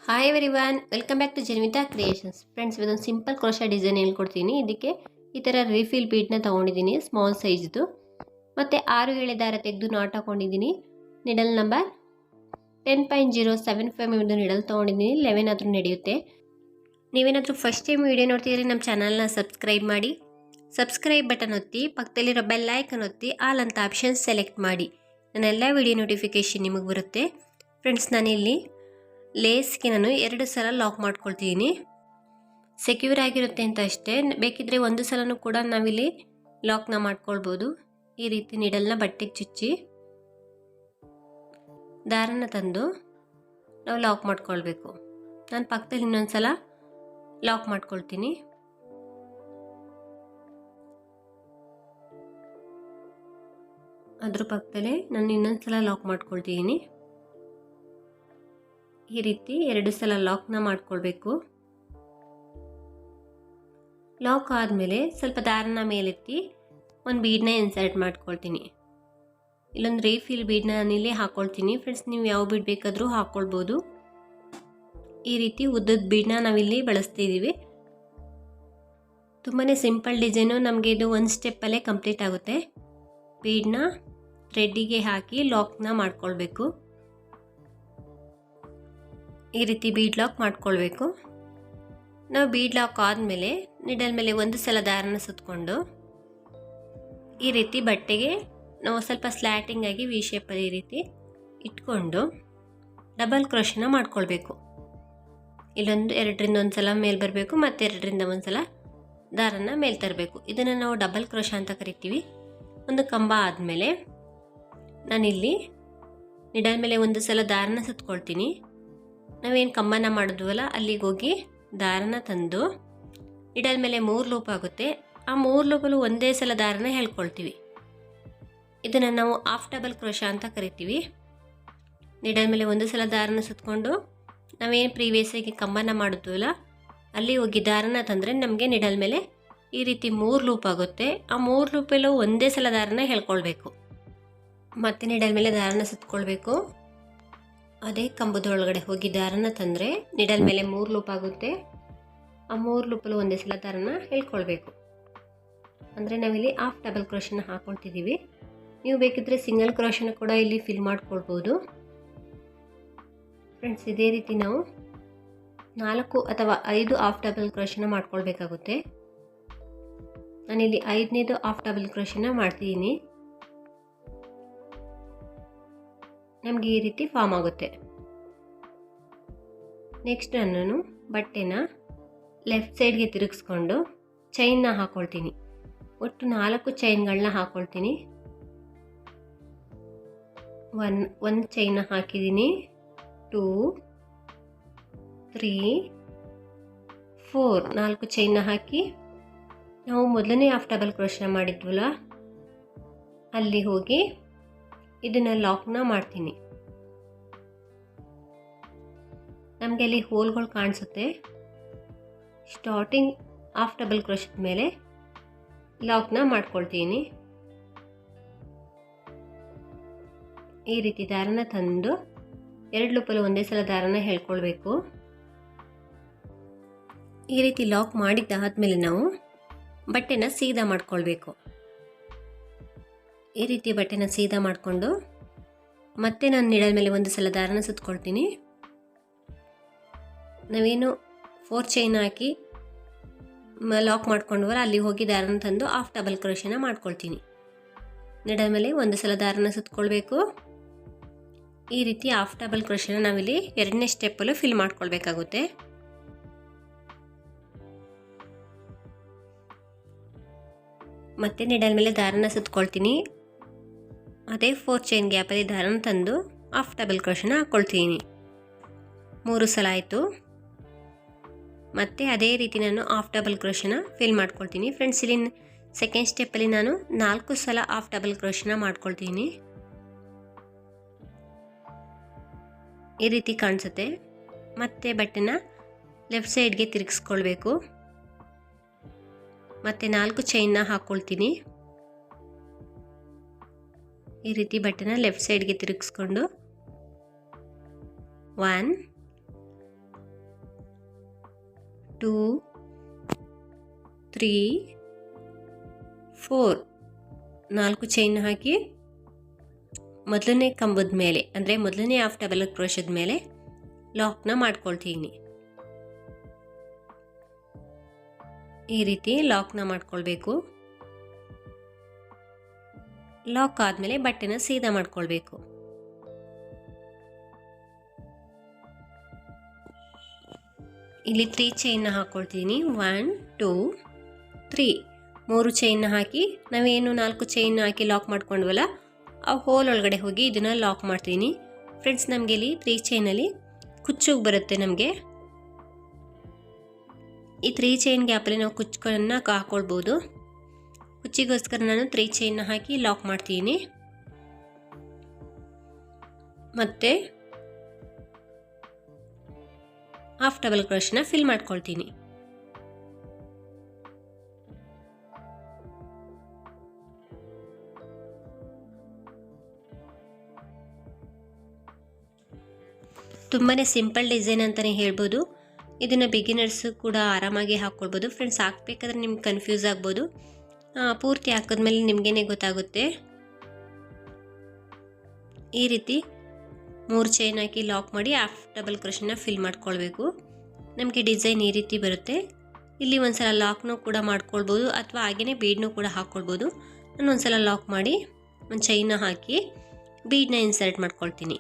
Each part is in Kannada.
Hi everyone, welcome back to Janvitha Creations. Friends, ಇದೊಂದು ಸಿಂಪಲ್ ಕ್ರೋಶಾ ಡಿಸೈನ್ ಹೇಳ್ಕೊಡ್ತೀನಿ. ಇದಕ್ಕೆ ಈ ಥರ ರೀಫಿಲ್ ಬೀಡ್ನ ತೊಗೊಂಡಿದ್ದೀನಿ, ಸ್ಮಾಲ್ ಸೈಜ್ದು. ಮತ್ತು 6 ಎಳೆ ದಾರ ತೆಗೆದು ನಾಟ್ ಹಾಕೊಂಡಿದ್ದೀನಿ. ನಿಡಲ್ ನಂಬರ್ 10.075 mm ನಿಡಲ್ ತೊಗೊಂಡಿದ್ದೀನಿ. 11 ಆದರೂ ನಡೆಯುತ್ತೆ. ನೀವೇನಾದರೂ ಫಸ್ಟ್ ಟೈಮ್ ವೀಡಿಯೋ ನೋಡ್ತಿದ್ರೆ ನಮ್ಮ ಚಾನಲ್ನ ಸಬ್ಸ್ಕ್ರೈಬ್ ಮಾಡಿ. ಸಬ್ಸ್ಕ್ರೈಬ್ ಬಟನ್ ಒತ್ತಿ, ಪಕ್ಕದಲ್ಲಿರೋ ಬೆಲ್ ಐಕನ್ ಒತ್ತಿ ಆಲ್ ಅಂತ ಆಪ್ಷನ್ ಸೆಲೆಕ್ಟ್ ಮಾಡಿ. ನನ್ನೆಲ್ಲ ವೀಡಿಯೋ ನೋಟಿಫಿಕೇಷನ್ ನಿಮಗೆ ಬರುತ್ತೆ. ಫ್ರೆಂಡ್ಸ್, ನಾನಿಲ್ಲಿ ಲೇಸ್ಗೆ ನಾನು 2 ಸಲ ಲಾಕ್ ಮಾಡ್ಕೊಳ್ತೀನಿ. ಸೆಕ್ಯೂರ್ ಆಗಿರುತ್ತೆ ಅಂತ ಅಷ್ಟೇ. ಬೇಕಿದ್ರೆ ಒಂದು ಸಲನೂ ಕೂಡ ನಾವಿಲ್ಲಿ ಲಾಕ್ನ ಮಾಡ್ಕೊಳ್ಬೋದು. ಈ ರೀತಿ ನಿಡಲ್ನ ಬಟ್ಟೆಗೆ ಚುಚ್ಚಿ ದಾರನ ತಂದು ನಾವು ಲಾಕ್ ಮಾಡ್ಕೊಳ್ಬೇಕು. ನಾನು ಪಕ್ಕದಲ್ಲಿ ಇನ್ನೊಂದು ಸಲ ಲಾಕ್ ಮಾಡ್ಕೊಳ್ತೀನಿ. ಅದ್ರ ಪಕ್ಕದಲ್ಲೇ ನಾನು ಇನ್ನೊಂದು ಸಲ ಲಾಕ್ ಮಾಡ್ಕೊಳ್ತೀನಿ. ಈ ರೀತಿ 2 ಸಲ ಲಾಕ್ನ ಮಾಡ್ಕೊಳ್ಬೇಕು. ಲಾಕ್ ಆದಮೇಲೆ ಸ್ವಲ್ಪ ದಾರನ ಮೇಲೆತ್ತಿ ಒಂದು ಬೀಡನ್ನ ಇನ್ಸರ್ಟ್ ಮಾಡ್ಕೊಳ್ತೀನಿ. ಇಲ್ಲೊಂದು ರೀಫಿಲ್ ಬೀಡನ್ನ ನಾನಿಲ್ಲಿ ಹಾಕ್ಕೊಳ್ತೀನಿ. ಫ್ರೆಂಡ್ಸ್, ನೀವು ಯಾವ ಬೀಡ್ ಬೇಕಾದರೂ ಹಾಕ್ಕೊಳ್ಬೋದು. ಈ ರೀತಿ ಉದ್ದದ ಬೀಡನ್ನ ನಾವಿಲ್ಲಿ ಬಳಸ್ತಿದ್ದೀವಿ. ತುಂಬಾ ಸಿಂಪಲ್ ಡಿಸೈನು. ನಮಗೆ ಇದು ಒಂದು ಸ್ಟೆಪ್ಪಲ್ಲೇ ಕಂಪ್ಲೀಟ್ ಆಗುತ್ತೆ. ಬೀಡನ್ನ ಥ್ರೆಡ್ಡಿಗೆ ಹಾಕಿ ಲಾಕ್ನ ಮಾಡ್ಕೊಳ್ಬೇಕು. ಈ ರೀತಿ ಬೀಡ್ ಲಾಕ್ ಮಾಡ್ಕೊಳ್ಬೇಕು. ನಾವು ಬೀಡ್ ಲಾಕ್ ಆದಮೇಲೆ ನಿಡಲ್ ಮೇಲೆ ಒಂದು ಸಲ ದಾರನ ಸುತ್ತಕೊಂಡು ಈ ರೀತಿ ಬಟ್ಟೆಗೆ ನಾವು ಸ್ವಲ್ಪ ಸ್ಲ್ಯಾಟಿಂಗ್ ಆಗಿ ವಿ ಶೇಪಲ್ಲಿ ಈ ರೀತಿ ಇಟ್ಕೊಂಡು ಡಬಲ್ ಕ್ರೋಶನ ಮಾಡ್ಕೊಳ್ಬೇಕು. ಇಲ್ಲೊಂದು 2ರಿಂದ ಒಂದು ಸಲ ಮೇಲೆ ಬರಬೇಕು, ಮತ್ತು 2ರಿಂದ ಒಂದು ಸಲ ದಾರನ ಮೇಲೆ ತರಬೇಕು. ಇದನ್ನು ನಾವು ಡಬಲ್ ಕ್ರೋಶ ಅಂತ ಕರಿತೀವಿ. ಒಂದು ಕಂಬ ಆದಮೇಲೆ ನಾನಿಲ್ಲಿ ನಿಡಲ್ ಮೇಲೆ ಒಂದು ಸಲ ದಾರನ ಸುತ್ಕೊಳ್ತೀನಿ. ನಾವೇನು ಕಂಬನ ಮಾಡಿದ್ವಲ್ಲ ಅಲ್ಲಿಗೆ ಹೋಗಿ ದಾರನ ತಂದು ನಿಡಲ್ ಮೇಲೆ 3 ಲೂಪ್ ಆಗುತ್ತೆ. ಆ 3 ಲೂಪಲ್ಲೂ ಒಂದೇ ಸಲ ದಾರನ ಹೇಳ್ಕೊಳ್ತೀವಿ. ಇದನ್ನು ನಾವು ಹಾಫ್ ಡಬಲ್ ಕ್ರೋಶಾ ಅಂತ ಕರಿತೀವಿ. ನಿಡಲ್ ಮೇಲೆ ಒಂದು ಸಲ ದಾರನ ಸುತ್ತಕೊಂಡು ನಾವೇನು ಪ್ರೀವಿಯಸ್ಸಾಗಿ ಕಂಬನ ಮಾಡಿದ್ವಲ್ಲ ಅಲ್ಲಿ ಹೋಗಿ ದಾರನ ತಂದರೆ ನಮಗೆ ನಿಡಲ್ ಮೇಲೆ ಈ ರೀತಿ 3 ಲೂಪ್ ಆಗುತ್ತೆ. ಆ 3 ಲೂಪಲ್ಲೂ ಒಂದೇ ಸಲ ದಾರನ ಹೇಳ್ಕೊಳ್ಬೇಕು. ಮತ್ತೆ ನಿಡಲ್ ಮೇಲೆ ದಾರನ ಸುತ್ತಕೊಳ್ಬೇಕು. ಅದೇ ಕಂಬದೊಳಗಡೆ ಹೋಗಿ ದಾರನ ತಂದರೆ ನಿಡಲ್ ಮೇಲೆ 3 ಲೂಪ್ ಆಗುತ್ತೆ. ಆ 3 ಲೂಪಲ್ಲೂ ಒಂದೇ ಸಲ ದಾರನ ಹೇಳ್ಕೊಳ್ಬೇಕು. ಅಂದರೆ ನಾವಿಲ್ಲಿ ಹಾಫ್ ಡಬಲ್ ಕ್ರೋಶನ ಹಾಕ್ಕೊಳ್ತಿದ್ದೀವಿ. ನೀವು ಬೇಕಿದ್ರೆ ಸಿಂಗಲ್ ಕ್ರೋಶನ ಕೂಡ ಇಲ್ಲಿ ಫಿಲ್ ಮಾಡ್ಕೊಳ್ಬೋದು. ಫ್ರೆಂಡ್ಸ್, ಇದೇ ರೀತಿ ನಾವು 4 ಅಥವಾ 5 ಹಾಫ್ ಡಬಲ್ ಕ್ರೋಶನ ಮಾಡ್ಕೊಳ್ಬೇಕಾಗುತ್ತೆ. ನಾನಿಲ್ಲಿ 5ನೇದು ಹಾಫ್ ಡಬಲ್ ಕ್ರೋಶನ ಮಾಡ್ತಿದ್ದೀನಿ. ನಮಗೆ ಈ ರೀತಿ ಫಾರ್ಮ್ ಆಗುತ್ತೆ. ನೆಕ್ಸ್ಟ್ ನಾನು ಬಟ್ಟೆನ ಲೆಫ್ಟ್ ಸೈಡ್ಗೆ ತಿರುಗಿಸ್ಕೊಂಡು ಚೈನ್ನ ಹಾಕ್ಕೊಳ್ತೀನಿ. ಒಟ್ಟು 4 ಚೈನ್ಗಳನ್ನ ಹಾಕ್ಕೊಳ್ತೀನಿ. ಒಂದು ಚೈನ್ನ ಹಾಕಿದ್ದೀನಿ. 2, 3, 4 4 ಚೈನ್ನ ಹಾಕಿ ನಾವು ಮೊದಲನೇ ಹಾಫ್ ಡಬಲ್ ಕ್ರೋಶನ ಮಾಡಿದ್ವಲ್ಲ ಅಲ್ಲಿ ಹೋಗಿ ಇದನ್ನು ಲಾಕ್ನ ಮಾಡ್ತೀನಿ. ನಮಗೆ ಅಲ್ಲಿ ಹೋಲ್ಗಳು ಕಾಣಿಸುತ್ತೆ. ಸ್ಟಾರ್ಟಿಂಗ್ ಹಾಫ್ ಡಬಲ್ ಕ್ರೋಶದ ಮೇಲೆ ಲಾಕ್ನ ಮಾಡ್ಕೊಳ್ತೀನಿ. ಈ ರೀತಿ ದಾರನ ತಂದು 2 ಲೂಪಲ್ಲಿ ಒಂದೇ ಸಲ ದಾರನ ಹೇಳ್ಕೊಳ್ಬೇಕು. ಈ ರೀತಿ ಲಾಕ್ ಮಾಡಿದ್ದಾದಮೇಲೆ ನಾವು ಬಟ್ಟೆನ ಸೀದಾ ಮಾಡ್ಕೊಳ್ಬೇಕು. ಈ ರೀತಿ ಬಟ್ಟೆನ ಸೀದಾ ಮಾಡಿಕೊಂಡು ಮತ್ತೆ ನಾನು ನಿಡಲ್ ಮೇಲೆ ಒಂದು ಸಲ ದಾರನ ಸುತ್ತಕೊಳ್ತೀನಿ. ನಾವೇನು 4 ಚೈನ್ ಹಾಕಿ ಲಾಕ್ ಮಾಡ್ಕೊಂಡ್ವಲ್ಲ ಅಲ್ಲಿ ಹೋಗಿ ದಾರನ ತಂದು ಹಾಫ್ ಡಬಲ್ ಕ್ರೋಶನ ಮಾಡ್ಕೊಳ್ತೀನಿ. ನಿಡಲ್ ಮೇಲೆ ಒಂದು ಸಲ ದಾರನ ಸುತ್ತಕೊಳ್ಬೇಕು. ಈ ರೀತಿ ಹಾಫ್ ಡಬಲ್ ಕ್ರೋಶನ ನಾವಿಲ್ಲಿ 2ನೇ ಸ್ಟೆಪ್ಪಲ್ಲೂ ಫಿಲ್ ಮಾಡ್ಕೊಳ್ಬೇಕಾಗುತ್ತೆ. ಮತ್ತೆ ನಿಡಲ್ ಮೇಲೆ ದಾರನ ಸುತ್ತಕೊಳ್ತೀನಿ. ಅದೇ 4 ಚೈನ್ ಗ್ಯಾಪಲ್ಲಿ ದಾರನ ತಂದು ಹಾಫ್ ಡಬಲ್ ಕ್ರೋಶನ ಹಾಕ್ಕೊಳ್ತೀನಿ. 3 ಸಲ ಆಯಿತು. ಮತ್ತು ಅದೇ ರೀತಿ ನಾನು ಹಾಫ್ ಡಬಲ್ ಕ್ರೋಶನ ಫಿಲ್ ಮಾಡ್ಕೊಳ್ತೀನಿ. ಫ್ರೆಂಡ್ಸ್, ಇಲ್ಲಿ ಸೆಕೆಂಡ್ ಸ್ಟೆಪ್ಪಲ್ಲಿ ನಾನು 4 ಸಲ ಹಾಫ್ ಡಬಲ್ ಕ್ರೋಶನ ಮಾಡ್ಕೊಳ್ತೀನಿ. ಈ ರೀತಿ ಕಾಣಿಸುತ್ತೆ. ಮತ್ತೆ ಬಟ್ಟೆನ ಲೆಫ್ಟ್ ಸೈಡ್ಗೆ ತಿರುಗಿಸ್ಕೊಳ್ಬೇಕು. ಮತ್ತು 4 ಚೈನ್ನ ಹಾಕ್ಕೊಳ್ತೀನಿ. ಈ ರೀತಿ ಬಟ್ಟೆನ ಲೆಫ್ಟ್ ಸೈಡ್ಗೆ ತಿರುಗಿಸ್ಕೊಂಡು 1 2 3 4 4 ಚೈನ್ ಹಾಕಿ ಮೊದಲನೇ ಕಂಬದ ಮೇಲೆ ಅಂದರೆ ಮೊದಲನೇ ಹಾಫ್ ಡಬಲ್ ಕ್ರೋಶದ ಮೇಲೆ ಲಾಕ್ನ ಮಾಡ್ಕೊಳ್ತೀನಿ. ಈ ರೀತಿ ಲಾಕ್ನ ಮಾಡ್ಕೊಳ್ಬೇಕು. ಲಾಕ್ ಆದಮೇಲೆ ಬಟ್ಟೆನ ಸೀದಾ ಮಾಡ್ಕೊಳ್ಬೇಕು. ಇಲ್ಲಿ 3 ಚೈನ್ನ ಹಾಕ್ಕೊಳ್ತೀನಿ. 1 2 3 3 ಚೈನ್ನ ಹಾಕಿ ನಾವೇನು 4 ಚೈನ್ ಹಾಕಿ ಲಾಕ್ ಮಾಡ್ಕೊಂಡ್ವಲ್ಲ ಆ ಹೋಲ್ ಒಳಗಡೆ ಹೋಗಿ ಇದನ್ನು ಲಾಕ್ ಮಾಡ್ತೀನಿ. ಫ್ರೆಂಡ್ಸ್, ನಮಗೆ ಇಲ್ಲಿ 3 ಚೈನಲ್ಲಿ ಕುಚ್ಚುಗೆ ಬರುತ್ತೆ. ನಮಗೆ ಈ 3 ಚೈನ್ ಗ್ಯಾಪಲ್ಲಿ ನಾವು ಕುಚ್ಚುಗಳನ್ನು ಹಾಕ್ಕೊಳ್ಬೋದು. ಕುಚ್ಚಿಗೋಸ್ಕರ ನಾನು 3 ಚೈನ್ನ ಹಾಕಿ ಲಾಕ್ ಮಾಡ್ತೀನಿ. ಮತ್ತೆ ಹಾಫ್ ಡಬಲ್ ಕ್ರೋಶನ ಫಿಲ್ ಮಾಡ್ಕೊಳ್ತೀನಿ. ತುಂಬಾ ಸಿಂಪಲ್ ಡಿಸೈನ್ ಅಂತಲೇ ಹೇಳ್ಬೋದು. ಇದನ್ನು ಬಿಗಿನರ್ಸು ಕೂಡ ಆರಾಮಾಗಿ ಹಾಕ್ಕೊಳ್ಬೋದು. ಫ್ರೆಂಡ್ಸ್, ಹಾಕಬೇಕಾದ್ರೆ ನಿಮ್ಗೆ ಕನ್ಫ್ಯೂಸ್ ಆಗ್ಬೋದು. ಪೂರ್ತಿ ಹಾಕಿದ್ಮೇಲೆ ನಿಮಗೇನೆ ಗೊತ್ತಾಗುತ್ತೆ. ಈ ರೀತಿ 3 ಚೈನ್ ಹಾಕಿ ಲಾಕ್ ಮಾಡಿ ಹಾಫ್ ಡಬಲ್ ಕ್ರೋಶನ ಫಿಲ್ ಮಾಡ್ಕೊಳ್ಬೇಕು. ನಮಗೆ ಡಿಸೈನ್ ಈ ರೀತಿ ಬರುತ್ತೆ. ಇಲ್ಲಿ ಒಂದ್ಸಲ ಲಾಕ್ನೂ ಕೂಡ ಮಾಡ್ಕೊಳ್ಬೋದು ಅಥವಾ ಹಾಗೆಯೇ ಬೀಡ್ನೂ ಕೂಡ ಹಾಕ್ಕೊಳ್ಬೋದು. ನಾನು ಒಂದ್ಸಲ ಲಾಕ್ ಮಾಡಿ ಒಂದು ಚೈನ್ನ ಹಾಕಿ ಬೀಡ್ನ ಇನ್ಸರ್ಟ್ ಮಾಡ್ಕೊಳ್ತೀನಿ.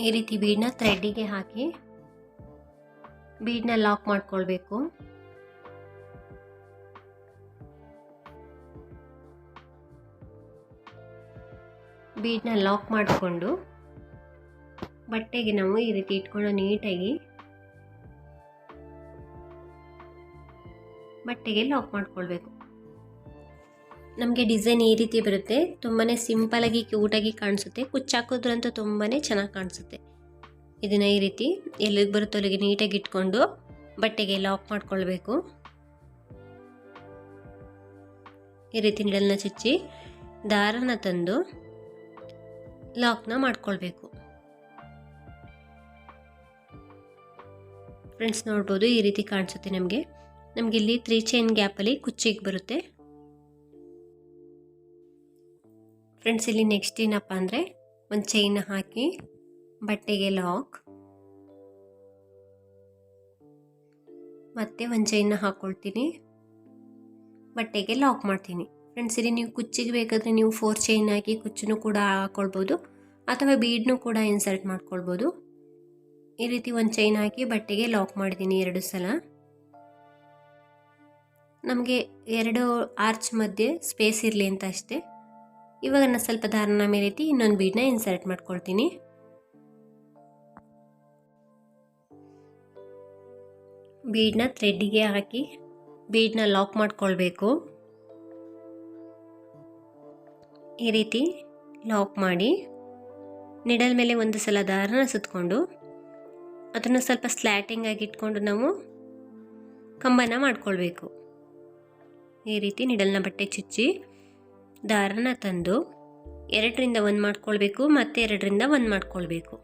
ಈ ರೀತಿ ಬೀಡ್ನ ಥ್ರೆಡ್ಡಿಗೆ ಹಾಕಿ ಬೀಡ್ನ ಲಾಕ್ ಮಾಡ್ಕೊಳ್ಬೇಕು. ಬೀಡ್ನ ಲಾಕ್ ಮಾಡಿಕೊಂಡು ಬಟ್ಟೆಗೆ ನಾವು ಈ ರೀತಿ ಇಟ್ಕೊಂಡು ನೀಟಾಗಿ ಬಟ್ಟೆಗೆ ಲಾಕ್ ಮಾಡ್ಕೊಳ್ಬೇಕು. ನಮಗೆ ಡಿಸೈನ್ ಈ ರೀತಿ ಬರುತ್ತೆ. ತುಂಬಾ ಸಿಂಪಲಾಗಿ ಕ್ಯೂಟಾಗಿ ಕಾಣಿಸುತ್ತೆ. ಕುಚ್ಚಾಕೋದ್ರಂತೂ ತುಂಬಾ ಚೆನ್ನಾಗಿ ಕಾಣಿಸುತ್ತೆ. ಇದನ್ನು ಈ ರೀತಿ ಎಲ್ಲಿಗೆ ಬರುತ್ತೋ ಅಲ್ಲಿಗೆ ನೀಟಾಗಿ ಇಟ್ಕೊಂಡು ಬಟ್ಟೆಗೆ ಲಾಕ್ ಮಾಡ್ಕೊಳ್ಬೇಕು. ಈ ರೀತಿ ನಿಡಲ್ನ ಚುಚ್ಚಿ ದಾರನ ತಂದು ಲಾಕ್ನ ಮಾಡ್ಕೊಳ್ಬೇಕು. ಫ್ರೆಂಡ್ಸ್, ನೋಡ್ಬೋದು ಈ ರೀತಿ ಕಾಣಿಸುತ್ತೆ. ನಮಗೆ ಇಲ್ಲಿ 3 ಚೈನ್ ಗ್ಯಾಪಲ್ಲಿ ಕುಚ್ಚಿಗೆ ಬರುತ್ತೆ. ಫ್ರೆಂಡ್ಸ್, ಇಲ್ಲಿ ನೆಕ್ಸ್ಟ್ ಏನಪ್ಪ ಅಂದರೆ ಒಂದು ಚೈನ್ ಹಾಕಿ ಬಟ್ಟೆಗೆ ಲಾಕ್, ಮತ್ತೆ ಒಂದು ಚೈನ್ನ ಹಾಕ್ಕೊಳ್ತೀನಿ, ಬಟ್ಟೆಗೆ ಲಾಕ್ ಮಾಡ್ತೀನಿ. ಫ್ರೆಂಡ್ಸ್, ಇಲ್ಲಿ ನೀವು ಕುಚ್ಚಿಗೆ ಬೇಕಾದರೆ ನೀವು 4 ಚೈನ್ ಹಾಕಿ ಕುಚ್ಚನ್ನು ಕೂಡ ಹಾಕ್ಕೊಳ್ಬೋದು ಅಥವಾ ಬೀಡ್ನೂ ಕೂಡ ಇನ್ಸರ್ಟ್ ಮಾಡ್ಕೊಳ್ಬೋದು. ಈ ರೀತಿ ಒಂದು ಚೈನ್ ಹಾಕಿ ಬಟ್ಟೆಗೆ ಲಾಕ್ ಮಾಡಿದ್ದೀನಿ 2 ಸಲ. ನಮಗೆ 2 ಆರ್ಚ್ ಮಧ್ಯೆ ಸ್ಪೇಸ್ ಇರಲಿ ಅಂತ ಅಷ್ಟೇ. ಇವಾಗ ನಾನು ಸ್ವಲ್ಪ ದಾರನ ಮೇಲೆತ್ತಿ ಇನ್ನೊಂದು ಬೀಡ್ನ ಇನ್ಸರ್ಟ್ ಮಾಡ್ಕೊಳ್ತೀನಿ. ಬೀಡ್ನ ಥ್ರೆಡ್ಡಿಗೆ ಹಾಕಿ ಬೀಡ್ನ ಲಾಕ್ ಮಾಡ್ಕೊಳ್ಬೇಕು. ಈ ರೀತಿ ಲಾಕ್ ಮಾಡಿ ನಿಡಲ್ ಮೇಲೆ ಒಂದು ಸಲ ದಾರನ ಸುತ್ತಕೊಂಡು ಅದನ್ನು ಸ್ವಲ್ಪ ಸ್ಲ್ಯಾಟಿಂಗ್ ಆಗಿ ಇಟ್ಕೊಂಡು ನಾವು ಕಂಬನ ಮಾಡ್ಕೊಳ್ಬೇಕು. ಈ ರೀತಿ ನಿಡಲ್ನ ಬಟ್ಟೆ ಚುಚ್ಚಿ ದಾರನ ತಂದು 2ರಿಂದ 1 ಮಾಡ್ಕೊಳ್ಬೇಕು, ಮತ್ತೆ 2ರಿಂದ 1 ಮಾಡ್ಕೊಳ್ಬೇಕು.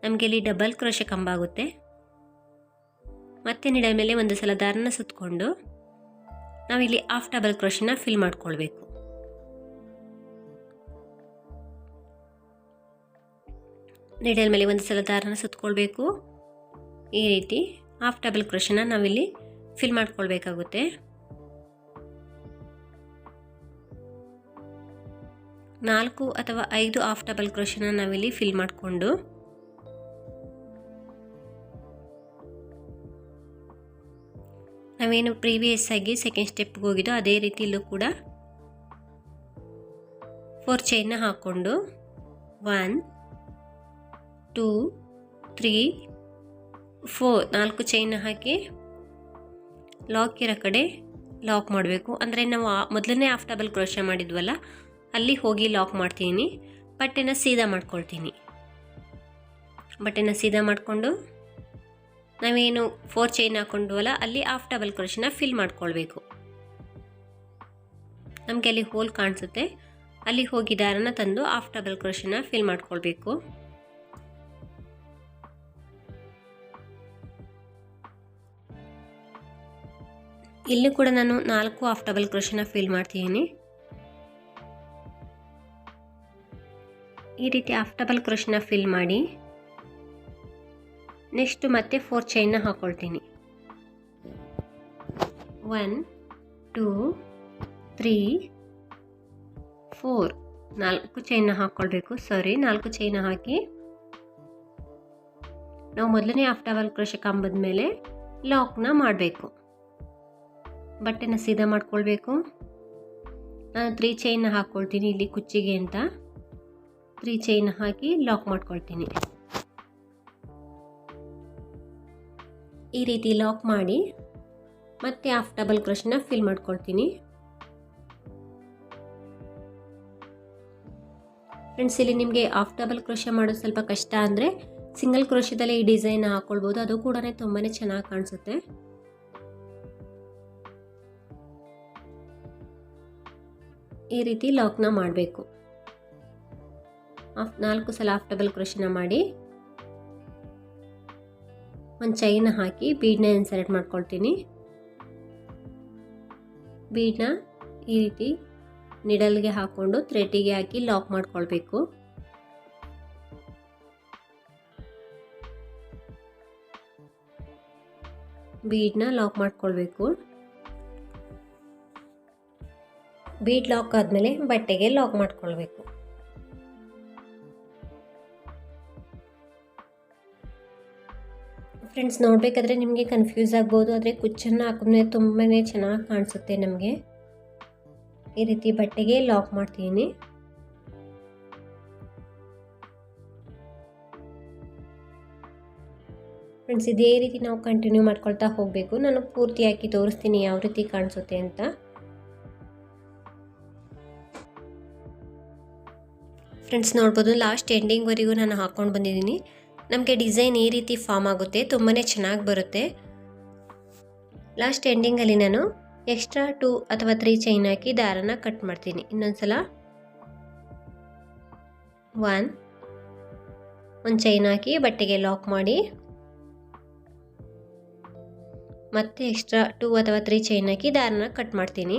ನಮಗೆ ಇಲ್ಲಿ ಡಬಲ್ ಕ್ರೋಶೆ ಕಂಬ ಆಗುತ್ತೆ. ಮತ್ತೆ ನಿಡಲ್ ಮೇಲೆ ಒಂದು ಸಲ ದಾರನ ಸುತ್ತಕೊಂಡು ನಾವಿಲ್ಲಿ ಹಾಫ್ ಡಬಲ್ ಕ್ರೋಶೆನ ಫಿಲ್ ಮಾಡ್ಕೊಳ್ಬೇಕು. ನಿಡಲ್ ಮೇಲೆ ಒಂದು ಸಲ ದಾರನ ಸುತ್ತಕೊಳ್ಬೇಕು. ಈ ರೀತಿ ಹಾಫ್ ಡಬಲ್ ಕ್ರೋಶೆನ ನಾವಿಲ್ಲಿ ಫಿಲ್ ಮಾಡ್ಕೊಳ್ಬೇಕಾಗುತ್ತೆ. 4 ಅಥವಾ 5 ಹಾಫ್ ಡಬಲ್ ಕ್ರೋಶೆನ ನಾವಿಲ್ಲಿ ಫಿಲ್ ಮಾಡಿಕೊಂಡು ನಾವೇನು ಪ್ರೀವಿಯಸ್ ಆಗಿ ಸೆಕೆಂಡ್ ಸ್ಟೆಪ್ಗೆ ಹೋಗಿದ್ದೋ ಅದೇ ರೀತಿ ಇಲ್ಲೂ ಕೂಡ 4 ಚೈನ್ನ ಹಾಕ್ಕೊಂಡು 1 2 3 4 4 ಚೈನ್ನ ಹಾಕಿ ಲಾಕ್ ಇರೋ ಕಡೆ ಲಾಕ್ ಮಾಡಬೇಕು. ಅಂದರೆ ನಾವು ಮೊದಲನೇ ಹಾಫ್ ಡಬಲ್ ಕ್ರೋಶೆ ಮಾಡಿದ್ವಲ್ಲ ಅಲ್ಲಿ ಹೋಗಿ ಲಾಕ್ ಮಾಡ್ತೀನಿ. ಬಟ್ಟೆನ ಸೀದಾ ಮಾಡ್ಕೊಳ್ತೀನಿ. ಬಟ್ಟೆನ ಸೀದಾ ಮಾಡಿಕೊಂಡು ನಾವೇನು 4 ಚೈನ್ ಹಾಕ್ಕೊಂಡ್ವಲ್ಲ ಅಲ್ಲಿ ಹಾಫ್ ಡಬಲ್ ಕ್ರೋಶೆನ ಫಿಲ್ ಮಾಡ್ಕೊಳ್ಬೇಕು. ನಮಗೆ ಅಲ್ಲಿ ಹೋಲ್ ಕಾಣಿಸುತ್ತೆ, ಅಲ್ಲಿ ಹೋಗಿ ದಾರನ ತಂದು ಹಾಫ್ ಡಬಲ್ ಕ್ರೋಶನ ಫಿಲ್ ಮಾಡ್ಕೊಳ್ಬೇಕು. ಇಲ್ಲಿ ಕೂಡ ನಾನು 4 ಹಾಫ್ ಡಬಲ್ ಕ್ರೋಶನ ಫಿಲ್ ಮಾಡ್ತಿದ್ದೀನಿ. ಈ ರೀತಿ ಹಾಫ್ ಡಬಲ್ ಕ್ರೋಶನ ಫಿಲ್ ಮಾಡಿ ನೆಕ್ಸ್ಟ್ ಮತ್ತೆ 4 ಚೈನ್ನ ಹಾಕೊಳ್ತೀನಿ. 1 2 3 4 4 ಚೈನ್ನ ಹಾಕ್ಕೊಳ್ಬೇಕು. 4 ಚೈನ್ನ ಹಾಕಿ ನಾವು ಮೊದಲನೇ ಹಾಫ್ ಡಬಲ್ ಕ್ರೋಶೆ ಕಂಬದ ಮೇಲೆ ಲಾಕ್ನ ಮಾಡಬೇಕು. ಬಟ್ಟೆನ ಸೀದಾ ಮಾಡ್ಕೊಳ್ಬೇಕು. ನಾನು 3 ಚೈನ್ನ ಹಾಕ್ಕೊಳ್ತೀನಿ ಇಲ್ಲಿ ಕುಚ್ಚಿಗೆ ಅಂತ. 3 ಚೈನ್ ಹಾಕಿ ಲಾಕ್ ಮಾಡ್ಕೊಳ್ತೀನಿ. ಈ ರೀತಿ ಲಾಕ್ ಮಾಡಿ ಮತ್ತೆ ಹಾಫ್ ಡಬಲ್ ಕ್ರೋಶನ ಫಿಲ್ ಮಾಡ್ಕೊಳ್ತೀನಿ. ಫ್ರೆಂಡ್ಸ್, ಇಲ್ಲಿ ನಿಮಗೆ ಹಾಫ್ ಡಬಲ್ ಕ್ರೋಶೆ ಮಾಡೋದು ಸ್ವಲ್ಪ ಕಷ್ಟ ಅಂದರೆ ಸಿಂಗಲ್ ಕ್ರೋಶದಲ್ಲೇ ಈ ಡಿಸೈನ್ ಹಾಕ್ಕೊಳ್ಬೋದು. ಅದು ಕೂಡ ತುಂಬಾ ಚೆನ್ನಾಗಿ ಕಾಣಿಸುತ್ತೆ. ಈ ರೀತಿ ಲಾಕ್ನ ಮಾಡಬೇಕು. 4 ಸಲ ಹಾಫ್ ಡಬಲ್ ಕ್ರೋಶನ ಮಾಡಿ ಒಂದು ಚೈನ ಹಾಕಿ ಬೀಡ್ನ ಇನ್ಸರ್ಟ್ ಮಾಡ್ಕೊಳ್ತೀನಿ. ಬೀಡ್ನ ಈ ರೀತಿ ನಿಡಲ್ಗೆ ಹಾಕ್ಕೊಂಡು ಥ್ರೆಡ್ಡಿಗೆ ಹಾಕಿ ಲಾಕ್ ಮಾಡ್ಕೊಳ್ಬೇಕು. ಬೀಡ್ನ ಲಾಕ್ ಮಾಡ್ಕೊಳ್ಬೇಕು. ಬೀಡ್ ಲಾಕ್ ಆದಮೇಲೆ ಬಟ್ಟೆಗೆ ಲಾಕ್ ಮಾಡ್ಕೊಳ್ಬೇಕು. ಫ್ರೆಂಡ್ಸ್, ನೋಡಬೇಕಾದ್ರೆ ನಿಮಗೆ ಕನ್ಫ್ಯೂಸ್ ಆಗ್ಬೋದು, ಆದರೆ ಕುಚ್ಚನ್ನು ಹಾಕಿದ್ರೆ ತುಂಬಾ ಚೆನ್ನಾಗಿ ಕಾಣಿಸುತ್ತೆ ನಮಗೆ. ಈ ರೀತಿ ಬಟ್ಟೆಗೆ ಲಾಕ್ ಮಾಡ್ತೀನಿ. ಫ್ರೆಂಡ್ಸ್, ಇದೇ ರೀತಿ ನಾವು ಕಂಟಿನ್ಯೂ ಮಾಡ್ಕೊಳ್ತಾ ಹೋಗಬೇಕು. ನಾನು ಪೂರ್ತಿ ಹಾಕಿ ತೋರಿಸ್ತೀನಿ ಯಾವ ರೀತಿ ಕಾಣಿಸುತ್ತೆ ಅಂತ. ಫ್ರೆಂಡ್ಸ್, ನೋಡ್ಬೋದು ಲಾಸ್ಟ್ ಎಂಡಿಂಗ್ವರೆಗೂ ನಾನು ಹಾಕ್ಕೊಂಡು ಬಂದಿದ್ದೀನಿ. ನಮಗೆ ಡಿಸೈನ್ ಈ ರೀತಿ ಫಾರ್ಮ್ ಆಗುತ್ತೆ, ತುಂಬಾ ಚೆನ್ನಾಗಿ ಬರುತ್ತೆ. ಲಾಸ್ಟ್ ಎಂಡಿಂಗಲ್ಲಿ ನಾನು ಎಕ್ಸ್ಟ್ರಾ 2 ಅಥವಾ 3 ಚೈನ್ ಹಾಕಿ ದಾರನ ಕಟ್ ಮಾಡ್ತೀನಿ. ಇನ್ನೊಂದ್ಸಲ 1 ಚೈನ್ ಹಾಕಿ ಬಟ್ಟೆಗೆ ಲಾಕ್ ಮಾಡಿ ಮತ್ತೆ ಎಕ್ಸ್ಟ್ರಾ 2 ಅಥವಾ 3 ಚೈನ್ ಹಾಕಿ ದಾರನ ಕಟ್ ಮಾಡ್ತೀನಿ.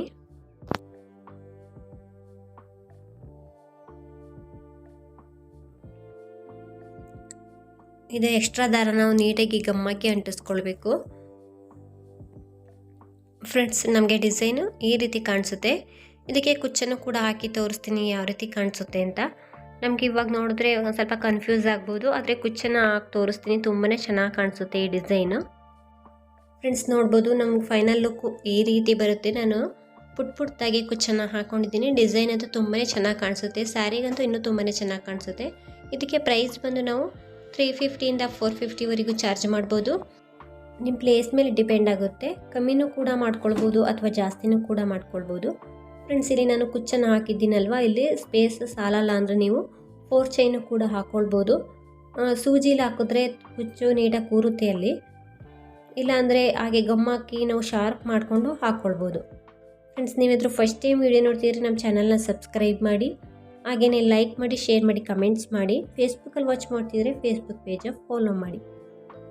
ಇದು ಎಕ್ಸ್ಟ್ರಾ ದಾರ ನಾವು ನೀಟಾಗಿ ಗಮ್ಮಾಕಿ ಅಂಟಿಸ್ಕೊಳ್ಬೇಕು. ಫ್ರೆಂಡ್ಸ್, ನಮಗೆ ಡಿಸೈನು ಈ ರೀತಿ ಕಾಣಿಸುತ್ತೆ. ಇದಕ್ಕೆ ಕುಚ್ಚನ್ನು ಕೂಡ ಹಾಕಿ ತೋರಿಸ್ತೀನಿ ಯಾವ ರೀತಿ ಕಾಣಿಸುತ್ತೆ ಅಂತ. ನಮಗೆ ಇವಾಗ ನೋಡಿದ್ರೆ ಒಂದು ಸ್ವಲ್ಪ ಕನ್ಫ್ಯೂಸ್ ಆಗ್ಬೋದು, ಆದರೆ ಕುಚ್ಚನ್ನು ಹಾಕಿ ತೋರಿಸ್ತೀನಿ. ತುಂಬಾ ಚೆನ್ನಾಗಿ ಕಾಣಿಸುತ್ತೆ ಈ ಡಿಸೈನು. ಫ್ರೆಂಡ್ಸ್, ನೋಡ್ಬೋದು ನಮ್ಗೆ ಫೈನಲ್ ಲುಕ್ಕು ಈ ರೀತಿ ಬರುತ್ತೆ. ನಾನು ಪುಟ್ಟಾಗಿ ಕುಚ್ಚನ್ನು ಹಾಕ್ಕೊಂಡಿದ್ದೀನಿ. ಡಿಸೈನ್ ಅಂತೂ ತುಂಬಾ ಚೆನ್ನಾಗಿ ಕಾಣಿಸುತ್ತೆ. ಸ್ಯಾರಿಗಂತೂ ಇನ್ನೂ ತುಂಬಾ ಚೆನ್ನಾಗಿ ಕಾಣಿಸುತ್ತೆ. ಇದಕ್ಕೆ ಪ್ರೈಸ್ ಬಂದು ನಾವು 350 ಇಂದ 450ವರೆಗೂ ಚಾರ್ಜ್ ಮಾಡ್ಬೋದು. ನಿಮ್ಮ ಪ್ಲೇಸ್ ಮೇಲೆ ಡಿಪೆಂಡ್ ಆಗುತ್ತೆ. ಕಮ್ಮಿನೂ ಕೂಡ ಮಾಡ್ಕೊಳ್ಬೋದು ಅಥವಾ ಜಾಸ್ತಿನೂ ಕೂಡ ಮಾಡ್ಕೊಳ್ಬೋದು. ಫ್ರೆಂಡ್ಸ್, ಇಲ್ಲಿ ನಾನು ಕುಚ್ಚನ್ನು ಹಾಕಿದ್ದೀನಲ್ವ, ಇಲ್ಲಿ ಸ್ಪೇಸ್ ಸಾಲಲ್ಲ ಅಂದರೆ ನೀವು 4 ಚೈನು ಕೂಡ ಹಾಕ್ಕೊಳ್ಬೋದು. ಸೂಜಿಲಿ ಹಾಕಿದ್ರೆ ಕುಚ್ಚು ನೀಟಾಗಿ ಕೂರುತ್ತೆ ಅಲ್ಲಿ. ಇಲ್ಲಾಂದರೆ ಹಾಗೆ ಗಮ್ಮಾಕಿ ನಾವು ಶಾರ್ಪ್ ಮಾಡಿಕೊಂಡು ಹಾಕ್ಕೊಳ್ಬೋದು. ಫ್ರೆಂಡ್ಸ್, ನೀವಿದ್ರು ಫಸ್ಟ್ ಟೈಮ್ ವಿಡಿಯೋ ನೋಡ್ತಿದ್ರೆ ನಮ್ಮ ಚಾನಲ್ನ ಸಬ್ಸ್ಕ್ರೈಬ್ ಮಾಡಿ, ಹಾಗೆಯೇ ಲೈಕ್ ಮಾಡಿ, ಶೇರ್ ಮಾಡಿ, ಕಮೆಂಟ್ಸ್ ಮಾಡಿ. ಫೇಸ್ಬುಕ್ಕಲ್ಲಿ ವಾಚ್ ಮಾಡ್ತಿದ್ರೆ ಫೇಸ್ಬುಕ್ ಪೇಜ ಫಾಲೋ ಮಾಡಿ.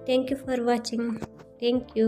Thank you for watching. Thank you.